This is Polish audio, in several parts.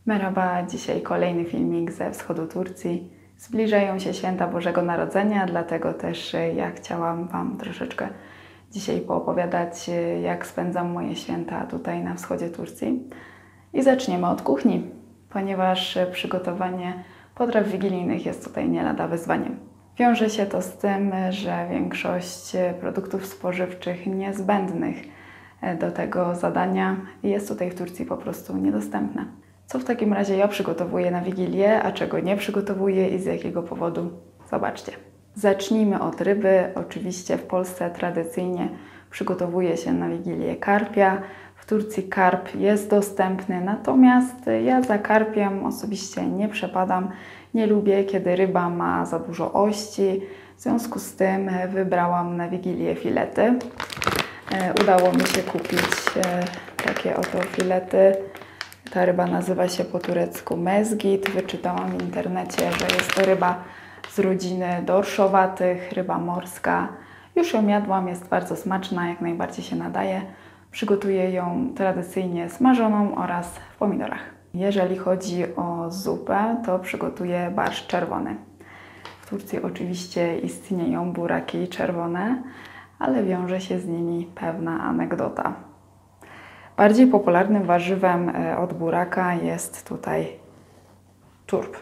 Merhaba, dzisiaj kolejny filmik ze wschodu Turcji. Zbliżają się święta Bożego Narodzenia, dlatego też ja chciałam Wam troszeczkę dzisiaj poopowiadać, jak spędzam moje święta tutaj na wschodzie Turcji. I zaczniemy od kuchni, ponieważ przygotowanie potraw wigilijnych jest tutaj nie lada wyzwaniem. Wiąże się to z tym, że większość produktów spożywczych niezbędnych do tego zadania jest tutaj w Turcji po prostu niedostępna. Co w takim razie ja przygotowuję na Wigilię, a czego nie przygotowuję i z jakiego powodu? Zobaczcie. Zacznijmy od ryby. Oczywiście w Polsce tradycyjnie przygotowuje się na Wigilię karpia. W Turcji karp jest dostępny, natomiast ja za karpiem osobiście nie przepadam. Nie lubię, kiedy ryba ma za dużo ości. W związku z tym wybrałam na Wigilię filety. Udało mi się kupić takie oto filety. Ta ryba nazywa się po turecku mezgit. Wyczytałam w internecie, że jest to ryba z rodziny dorszowatych, ryba morska. Już ją jadłam, jest bardzo smaczna, jak najbardziej się nadaje. Przygotuję ją tradycyjnie smażoną oraz w pomidorach. Jeżeli chodzi o zupę, to przygotuję barszcz czerwony. W Turcji oczywiście istnieją buraki czerwone, ale wiąże się z nimi pewna anegdota. Bardziej popularnym warzywem od buraka jest tutaj czurp.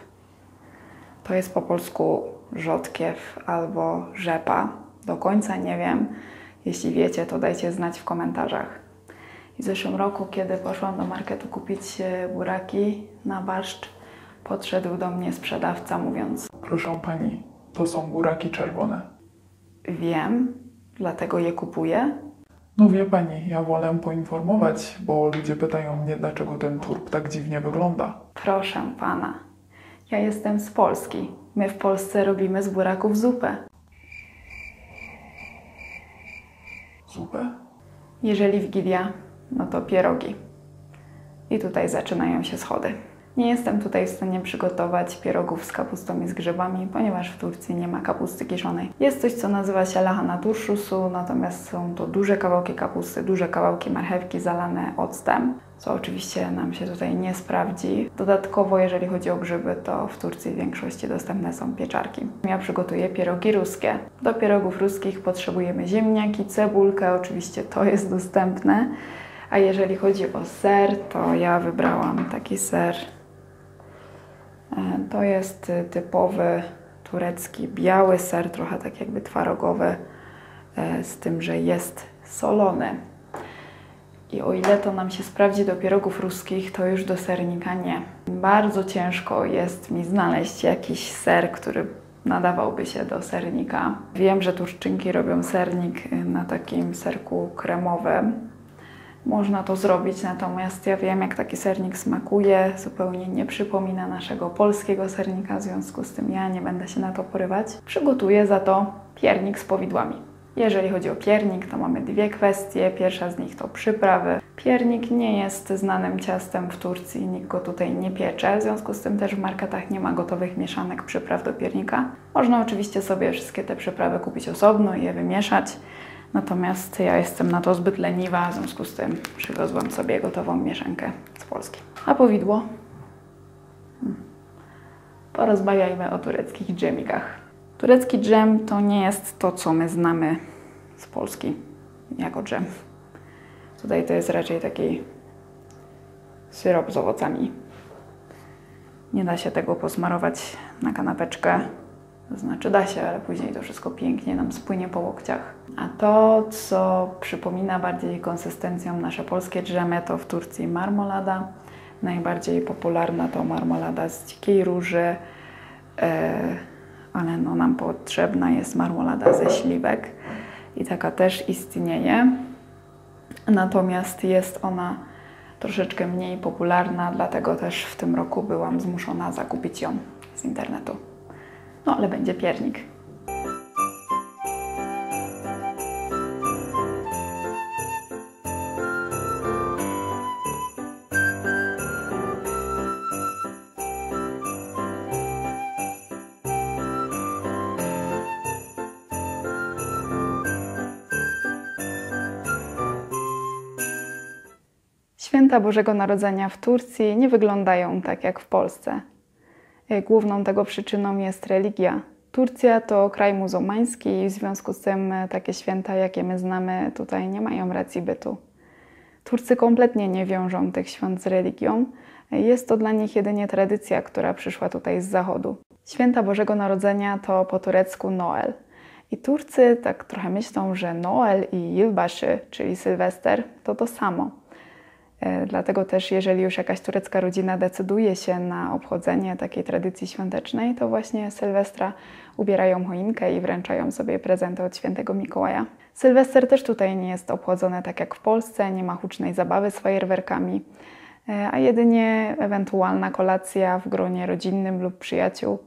To jest po polsku rzodkiew albo rzepa. Do końca nie wiem. Jeśli wiecie, to dajcie znać w komentarzach. I w zeszłym roku, kiedy poszłam do marketu kupić buraki na barszcz, podszedł do mnie sprzedawca mówiąc: Proszę pani, to są buraki czerwone. Wiem, dlatego je kupuję. No wie pani, ja wolę poinformować, bo ludzie pytają mnie, dlaczego ten czurp tak dziwnie wygląda. Proszę pana, ja jestem z Polski. My w Polsce robimy z buraków zupę. Zupę? Jeżeli Wigilia, no to pierogi. I tutaj zaczynają się schody. Nie jestem tutaj w stanie przygotować pierogów z kapustą i z grzybami, ponieważ w Turcji nie ma kapusty kiszonej. Jest coś, co nazywa się lahana turşusu, natomiast są to duże kawałki kapusty, duże kawałki marchewki zalane octem, co oczywiście nam się tutaj nie sprawdzi. Dodatkowo, jeżeli chodzi o grzyby, to w Turcji w większości dostępne są pieczarki. Ja przygotuję pierogi ruskie. Do pierogów ruskich potrzebujemy ziemniaki, cebulkę, oczywiście to jest dostępne. A jeżeli chodzi o ser, to ja wybrałam taki ser. To jest typowy turecki biały ser, trochę tak jakby twarogowy, z tym, że jest solony. I o ile to nam się sprawdzi do pierogów ruskich, to już do sernika nie. Bardzo ciężko jest mi znaleźć jakiś ser, który nadawałby się do sernika. Wiem, że Turczynki robią sernik na takim serku kremowym. Można to zrobić, natomiast ja wiem, jak taki sernik smakuje. Zupełnie nie przypomina naszego polskiego sernika, w związku z tym ja nie będę się na to porywać. Przygotuję za to piernik z powidłami. Jeżeli chodzi o piernik, to mamy dwie kwestie. Pierwsza z nich to przyprawy. Piernik nie jest znanym ciastem w Turcji, nikt go tutaj nie piecze, w związku z tym też w marketach nie ma gotowych mieszanek przypraw do piernika. Można oczywiście sobie wszystkie te przyprawy kupić osobno i je wymieszać. Natomiast ja jestem na to zbyt leniwa, w związku z tym przywiozłam sobie gotową mieszankę z Polski. A powidło? Porozmawiajmy o tureckich dżemikach. Turecki dżem to nie jest to, co my znamy z Polski jako dżem. Tutaj to jest raczej taki syrop z owocami. Nie da się tego posmarować na kanapeczkę. To znaczy da się, ale później to wszystko pięknie nam spłynie po łokciach. A to, co przypomina bardziej konsystencją nasze polskie dżemy, to w Turcji marmolada. Najbardziej popularna to marmolada z dzikiej róży, ale no nam potrzebna jest marmolada ze śliwek i taka też istnieje. Natomiast jest ona troszeczkę mniej popularna, dlatego też w tym roku byłam zmuszona zakupić ją z internetu. No ale będzie piernik. Święta Bożego Narodzenia w Turcji nie wyglądają tak jak w Polsce. Główną tego przyczyną jest religia. Turcja to kraj muzułmański i w związku z tym takie święta, jakie my znamy, tutaj nie mają racji bytu. Turcy kompletnie nie wiążą tych świąt z religią. Jest to dla nich jedynie tradycja, która przyszła tutaj z zachodu. Święta Bożego Narodzenia to po turecku Noel. I Turcy tak trochę myślą, że Noel i Yılbaşı, czyli Sylwester, to to samo. Dlatego też, jeżeli już jakaś turecka rodzina decyduje się na obchodzenie takiej tradycji świątecznej, to właśnie Sylwestra ubierają choinkę i wręczają sobie prezenty od świętego Mikołaja. Sylwester też tutaj nie jest obchodzony tak jak w Polsce, nie ma hucznej zabawy z fajerwerkami, a jedynie ewentualna kolacja w gronie rodzinnym lub przyjaciół,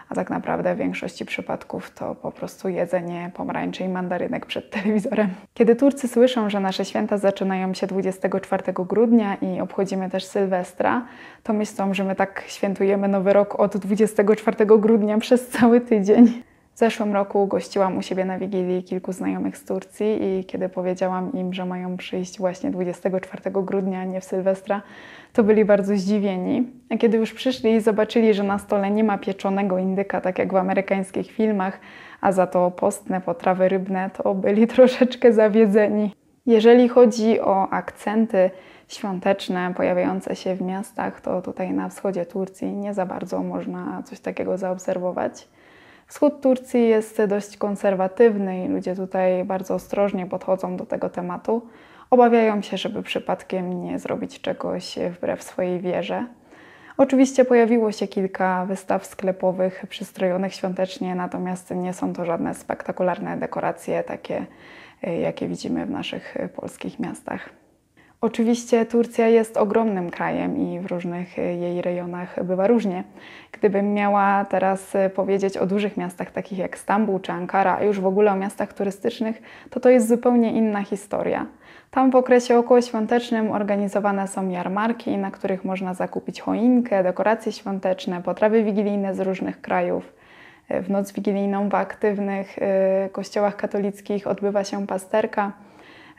a tak naprawdę w większości przypadków to po prostu jedzenie pomarańczy i mandarynek przed telewizorem. Kiedy Turcy słyszą, że nasze święta zaczynają się 24 grudnia i obchodzimy też Sylwestra, to myślą, że my tak świętujemy Nowy Rok od 24 grudnia przez cały tydzień. W zeszłym roku gościłam u siebie na Wigilii kilku znajomych z Turcji i kiedy powiedziałam im, że mają przyjść właśnie 24 grudnia, a nie w Sylwestra, to byli bardzo zdziwieni. A kiedy już przyszli i zobaczyli, że na stole nie ma pieczonego indyka, tak jak w amerykańskich filmach, a za to postne potrawy rybne, to byli troszeczkę zawiedzeni. Jeżeli chodzi o akcenty świąteczne pojawiające się w miastach, to tutaj na wschodzie Turcji nie za bardzo można coś takiego zaobserwować. Wschód Turcji jest dość konserwatywny i ludzie tutaj bardzo ostrożnie podchodzą do tego tematu. Obawiają się, żeby przypadkiem nie zrobić czegoś wbrew swojej wierze. Oczywiście pojawiło się kilka wystaw sklepowych przystrojonych świątecznie, natomiast nie są to żadne spektakularne dekoracje, takie jakie widzimy w naszych polskich miastach. Oczywiście Turcja jest ogromnym krajem i w różnych jej rejonach bywa różnie. Gdybym miała teraz powiedzieć o dużych miastach takich jak Stambuł czy Ankara, a już w ogóle o miastach turystycznych, to jest zupełnie inna historia. Tam w okresie okołoświątecznym organizowane są jarmarki, na których można zakupić choinkę, dekoracje świąteczne, potrawy wigilijne z różnych krajów. W noc wigilijną w aktywnych kościołach katolickich odbywa się pasterka,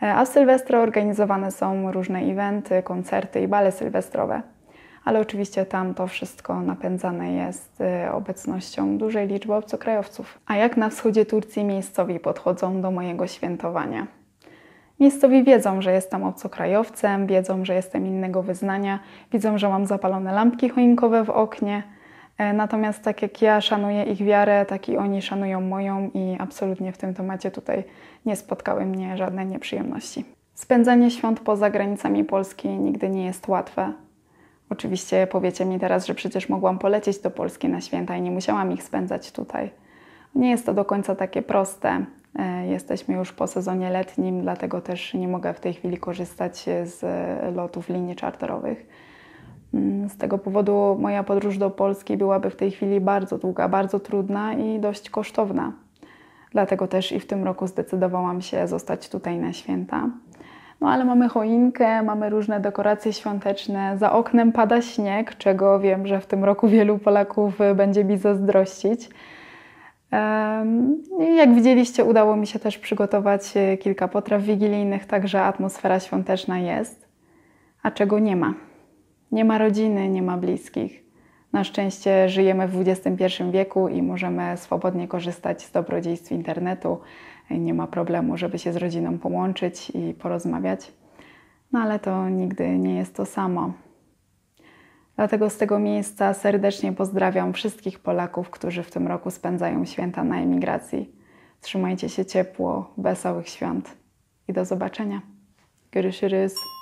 a w Sylwestra organizowane są różne eventy, koncerty i bale sylwestrowe. Ale oczywiście tam to wszystko napędzane jest obecnością dużej liczby obcokrajowców. A jak na wschodzie Turcji miejscowi podchodzą do mojego świętowania? Miejscowi wiedzą, że jestem obcokrajowcem, wiedzą, że jestem innego wyznania, widzą, że mam zapalone lampki choinkowe w oknie. Natomiast tak jak ja szanuję ich wiarę, tak i oni szanują moją i absolutnie w tym temacie tutaj nie spotkały mnie żadne nieprzyjemności. Spędzanie świąt poza granicami Polski nigdy nie jest łatwe. Oczywiście powiecie mi teraz, że przecież mogłam polecieć do Polski na święta i nie musiałam ich spędzać tutaj. Nie jest to do końca takie proste. Jesteśmy już po sezonie letnim, dlatego też nie mogę w tej chwili korzystać z lotów linii czarterowych. Z tego powodu moja podróż do Polski byłaby w tej chwili bardzo długa, bardzo trudna i dość kosztowna. Dlatego też i w tym roku zdecydowałam się zostać tutaj na święta. No ale mamy choinkę, mamy różne dekoracje świąteczne, za oknem pada śnieg, czego wiem, że w tym roku wielu Polaków będzie mi zazdrościć. Jak widzieliście, udało mi się też przygotować kilka potraw wigilijnych, także atmosfera świąteczna jest. A czego nie ma? Nie ma rodziny, nie ma bliskich. Na szczęście żyjemy w XXI wieku i możemy swobodnie korzystać z dobrodziejstw internetu. Nie ma problemu, żeby się z rodziną połączyć i porozmawiać. No ale to nigdy nie jest to samo. Dlatego z tego miejsca serdecznie pozdrawiam wszystkich Polaków, którzy w tym roku spędzają święta na emigracji. Trzymajcie się ciepło, wesołych świąt i do zobaczenia. Görüşürüz.